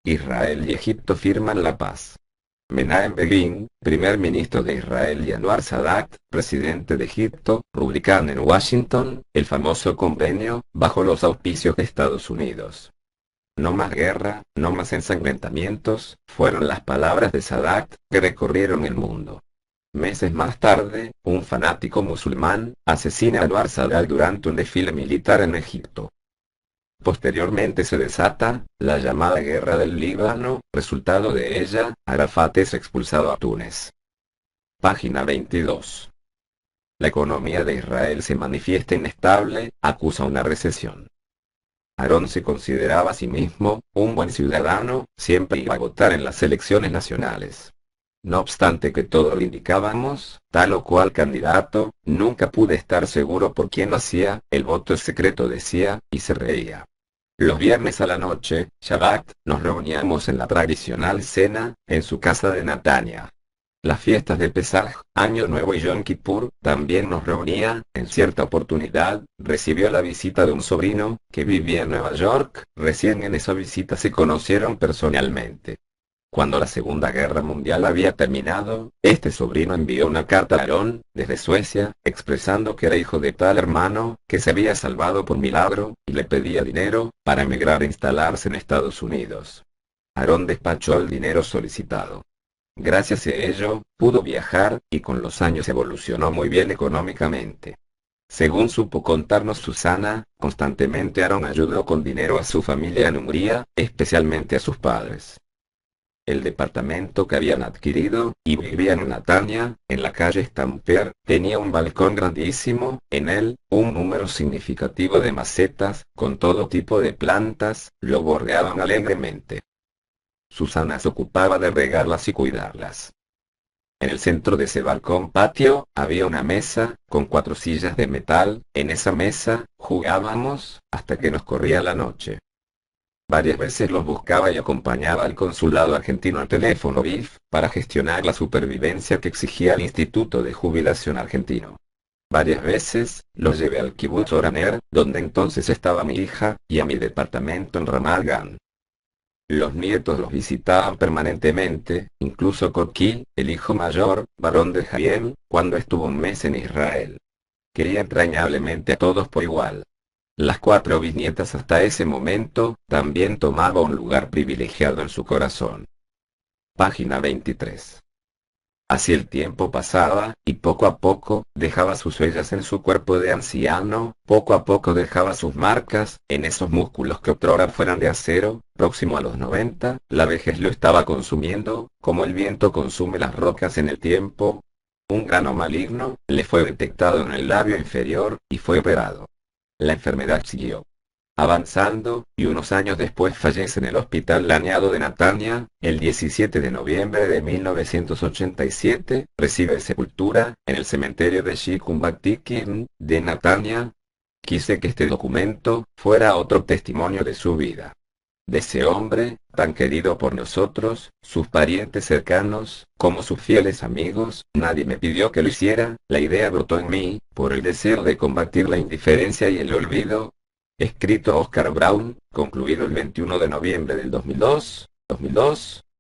Israel y Egipto firman la paz. Menahem Begin, primer ministro de Israel, y Anwar Sadat, presidente de Egipto, rubrican en Washington el famoso convenio, bajo los auspicios de Estados Unidos. No más guerra, no más ensangrentamientos, fueron las palabras de Sadat, que recorrieron el mundo. Meses más tarde, un fanático musulmán asesina a Anwar Sadat durante un desfile militar en Egipto. Posteriormente se desata la llamada Guerra del Líbano, resultado de ella, Arafat es expulsado a Túnez. Página 22. La economía de Israel se manifiesta inestable, acusa una recesión. Aarón se consideraba a sí mismo un buen ciudadano, siempre iba a votar en las elecciones nacionales. No obstante que todo lo indicábamos, tal o cual candidato, nunca pude estar seguro por quién lo hacía, el voto es secreto decía, y se reía. Los viernes a la noche, Shabbat, nos reuníamos en la tradicional cena, en su casa de Natania. Las fiestas de Pesaj, Año Nuevo y Yom Kippur, también nos reunía. En cierta oportunidad, recibió la visita de un sobrino, que vivía en Nueva York. Recién en esa visita se conocieron personalmente. Cuando la Segunda Guerra Mundial había terminado, este sobrino envió una carta a Aarón, desde Suecia, expresando que era hijo de tal hermano, que se había salvado por milagro, y le pedía dinero, para emigrar e instalarse en Estados Unidos. Aarón despachó el dinero solicitado. Gracias a ello, pudo viajar, y con los años evolucionó muy bien económicamente. Según supo contarnos Susana, constantemente Aarón ayudó con dinero a su familia en Hungría, especialmente a sus padres. El departamento que habían adquirido, y vivían en Natania, en la calle Stamper, tenía un balcón grandísimo, en él, un número significativo de macetas, con todo tipo de plantas, lo bordeaban alegremente. Susana se ocupaba de regarlas y cuidarlas. En el centro de ese balcón patio, había una mesa, con 4 sillas de metal. En esa mesa, jugábamos, hasta que nos corría la noche. Varias veces los buscaba y acompañaba al consulado argentino al teléfono BIF, para gestionar la supervivencia que exigía el Instituto de Jubilación Argentino. Varias veces, los llevé al Kibutz Oraner, donde entonces estaba mi hija, y a mi departamento en Ramat Gan. Los nietos los visitaban permanentemente, incluso Koki, el hijo mayor, varón de Jaiem, cuando estuvo un mes en Israel. Quería entrañablemente a todos por igual. Las 4 bisnietas hasta ese momento, también tomaba un lugar privilegiado en su corazón. Página 23. Así el tiempo pasaba, y poco a poco, dejaba sus huellas en su cuerpo de anciano, poco a poco dejaba sus marcas, en esos músculos que otrora fueran de acero. Próximo a los 90, la vejez lo estaba consumiendo, como el viento consume las rocas en el tiempo. Un grano maligno, le fue detectado en el labio inferior, y fue operado. La enfermedad siguió avanzando, y unos años después fallece en el Hospital Laniado de Natania. El 17 de noviembre de 1987, recibe sepultura, en el cementerio de Shikun Baktikin, de Natania. Quise que este documento fuera otro testimonio de su vida. De ese hombre, tan querido por nosotros, sus parientes cercanos, como sus fieles amigos. Nadie me pidió que lo hiciera, la idea brotó en mí, por el deseo de combatir la indiferencia y el olvido. Escrito Oscar Brown, concluido el 21 de noviembre del 2002.